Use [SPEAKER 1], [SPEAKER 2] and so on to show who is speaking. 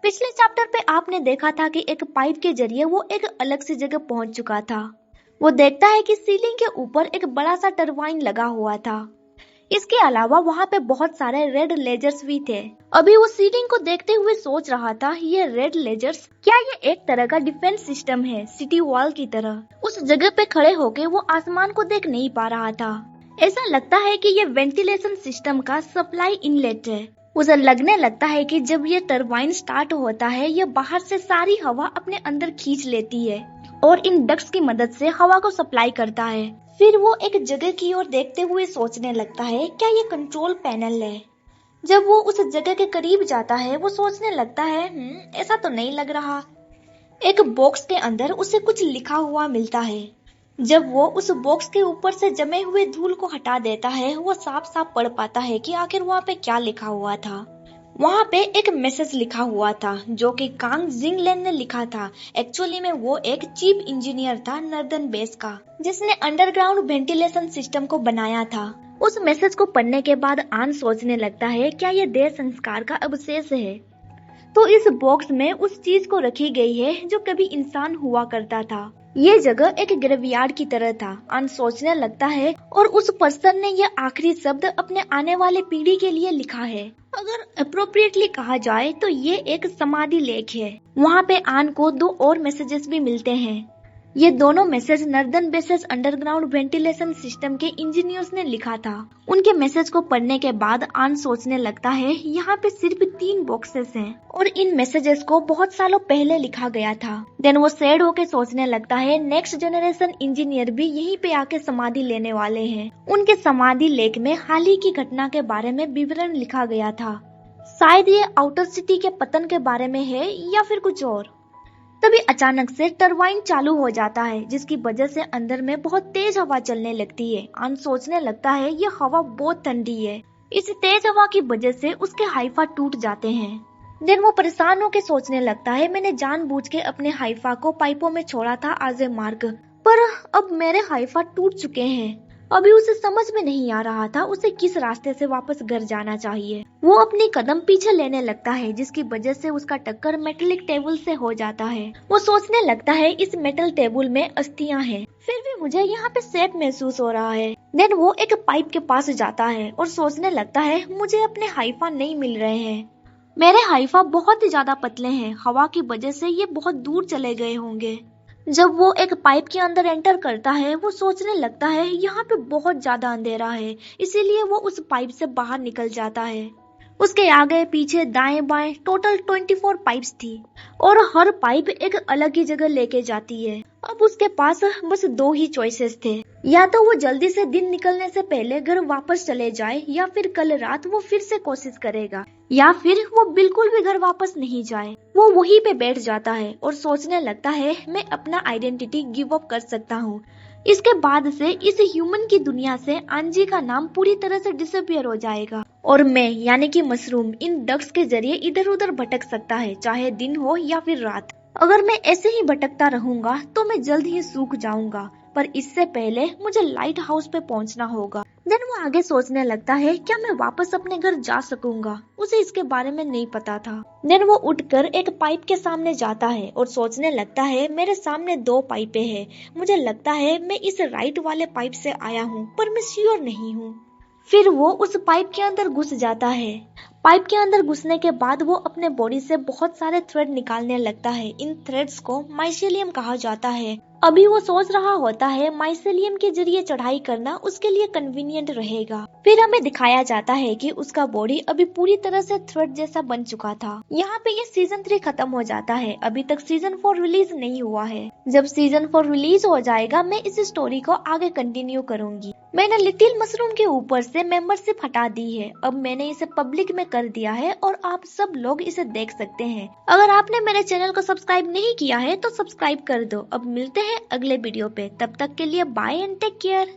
[SPEAKER 1] पिछले चैप्टर पे आपने देखा था कि एक पाइप के जरिए वो एक अलग सी जगह पहुंच चुका था। वो देखता है कि सीलिंग के ऊपर एक बड़ा सा टरबाइन लगा हुआ था। इसके अलावा वहाँ पे बहुत सारे रेड लेजर्स भी थे। अभी वो सीलिंग को देखते हुए सोच रहा था, ये रेड लेजर्स क्या ये एक तरह का डिफेंस सिस्टम है, सिटी वॉल की तरह। उस जगह पे खड़े होके वो आसमान को देख नहीं पा रहा था। ऐसा लगता है कि ये वेंटिलेशन सिस्टम का सप्लाई इनलेट है। उसे लगने लगता है कि जब ये टरबाइन स्टार्ट होता है, ये बाहर से सारी हवा अपने अंदर खींच लेती है और इन डक्ट्स की मदद से हवा को सप्लाई करता है। फिर वो एक जगह की ओर देखते हुए सोचने लगता है, क्या ये कंट्रोल पैनल है? जब वो उस जगह के करीब जाता है, वो सोचने लगता है, ऐसा तो नहीं लग रहा। एक बॉक्स के अंदर उसे कुछ लिखा हुआ मिलता है। जब वो उस बॉक्स के ऊपर से जमे हुए धूल को हटा देता है, वो साफ साफ पढ़ पाता है कि आखिर वहाँ पे क्या लिखा हुआ था। वहाँ पे एक मैसेज लिखा हुआ था जो कि कांग जिंगलेन ने लिखा था। एक्चुअली में वो एक चीफ इंजीनियर था नॉर्दर्न बेस का, जिसने अंडरग्राउंड वेंटिलेशन सिस्टम को बनाया था। उस मैसेज को पढ़ने के बाद आन सोचने लगता है, क्या ये देह संस्कार का अवशेष है? तो इस बॉक्स में उस चीज को रखी गई है जो कभी इंसान हुआ करता था। ये जगह एक ग्रेवयार्ड की तरह था। आन सोचने लगता है, और उस पर्सन ने ये आखिरी शब्द अपने आने वाले पीढ़ी के लिए लिखा है। अगर अप्रोप्रिएटली कहा जाए तो ये एक समाधि लेख है। वहाँ पे आन को 2 और मैसेजेस भी मिलते हैं। ये दोनों message northern bases underground ventilation system के इंजीनियर्स ने लिखा था। उनके मैसेज को पढ़ने के बाद आन सोचने लगता है, यहाँ पे सिर्फ 3 बॉक्सेस हैं और इन मैसेजेस को बहुत सालों पहले लिखा गया था। देन वो सैड होके सोचने लगता है, नेक्स्ट जनरेशन इंजीनियर भी यहीं पे आके समाधि लेने वाले हैं। उनके समाधि लेख में हाल ही की घटना के बारे में विवरण लिखा गया था। शायद ये आउटर सिटी के पतन के बारे में है या फिर कुछ और। तभी अचानक से टरबाइन चालू हो जाता है, जिसकी वजह से अंदर में बहुत तेज हवा चलने लगती है। आन सोचने लगता है, ये हवा बहुत ठंडी है। इस तेज हवा की वजह से उसके हाइफा टूट जाते हैं। देन वो परेशान होकर सोचने लगता है, मैंने जानबूझ के अपने हाइफा को पाइपों में छोड़ा था आज ए मार्ग, पर अब मेरे हाइफा टूट चुके हैं। अभी उसे समझ में नहीं आ रहा था उसे किस रास्ते से वापस घर जाना चाहिए। वो अपनी कदम पीछे लेने लगता है, जिसकी वजह से उसका टक्कर मेटलिक टेबल से हो जाता है। वो सोचने लगता है, इस मेटल टेबल में अस्थियां हैं, फिर भी मुझे यहाँ पे सेफ महसूस हो रहा है। देन वो एक पाइप के पास जाता है और सोचने लगता है, मुझे अपने हाइफा नहीं मिल रहे हैं। मेरे हाइफा बहुत ही ज्यादा पतले हैं, हवा की वजह से ये बहुत दूर चले गए होंगे। जब वो एक पाइप के अंदर एंटर करता है, वो सोचने लगता है, यहाँ पे बहुत ज्यादा अंधेरा है, इसीलिए वो उस पाइप से बाहर निकल जाता है। उसके आगे पीछे दाएं बाएं टोटल 24 पाइप्स थी और हर पाइप एक अलग ही जगह लेके जाती है। अब उसके पास बस 2 ही चॉइसेस थे, या तो वो जल्दी से दिन निकलने से पहले घर वापस चले जाए, या फिर कल रात वो फिर से कोशिश करेगा, या फिर वो बिल्कुल भी घर वापस नहीं जाए। वो वहीं पे बैठ जाता है और सोचने लगता है, मैं अपना आइडेंटिटी गिव अप कर सकता हूँ। इसके बाद से इस ह्यूमन की दुनिया से आंजी का नाम पूरी तरह से डिसअपियर हो जाएगा और मैं यानी कि मशरूम इन डक्ट्स के जरिए इधर उधर भटक सकता है, चाहे दिन हो या फिर रात। अगर मैं ऐसे ही भटकता रहूंगा तो मैं जल्द ही सूख जाऊंगा, पर इससे पहले मुझे लाइट हाउस पे पहुंचना होगा। देन वो आगे सोचने लगता है, क्या मैं वापस अपने घर जा सकूंगा? उसे इसके बारे में नहीं पता था। देन वो उठकर एक पाइप के सामने जाता है और सोचने लगता है, मेरे सामने 2 पाइपें हैं। मुझे लगता है मैं इस राइट वाले पाइप से आया हूँ, पर मैं श्योर नहीं हूँ। फिर वो उस पाइप के अंदर घुस जाता है। पाइप के अंदर घुसने के बाद वो अपने बॉडी से बहुत सारे थ्रेड निकालने लगता है। इन थ्रेड्स को माइसेलियम कहा जाता है। अभी वो सोच रहा होता है, माइसेलियम के जरिए चढ़ाई करना उसके लिए कन्वीनियंट रहेगा। फिर हमें दिखाया जाता है कि उसका बॉडी अभी पूरी तरह से थ्रेड जैसा बन चुका था। यहाँ पे ये सीजन 3 खत्म हो जाता है। अभी तक सीजन 4 रिलीज नहीं हुआ है। जब सीजन 4 रिलीज हो जाएगा, मैं इस स्टोरी को आगे कंटिन्यू करूंगी। मैंने लिटिल मशरूम के ऊपर से मेंबरशिप हटा दी है। अब मैंने इसे पब्लिक में कर दिया है और आप सब लोग इसे देख सकते हैं। अगर आपने मेरे चैनल को सब्सक्राइब नहीं किया है तो सब्सक्राइब कर दो। अब मिलते हैं अगले वीडियो पे, तब तक के लिए बाय एंड टेक केयर।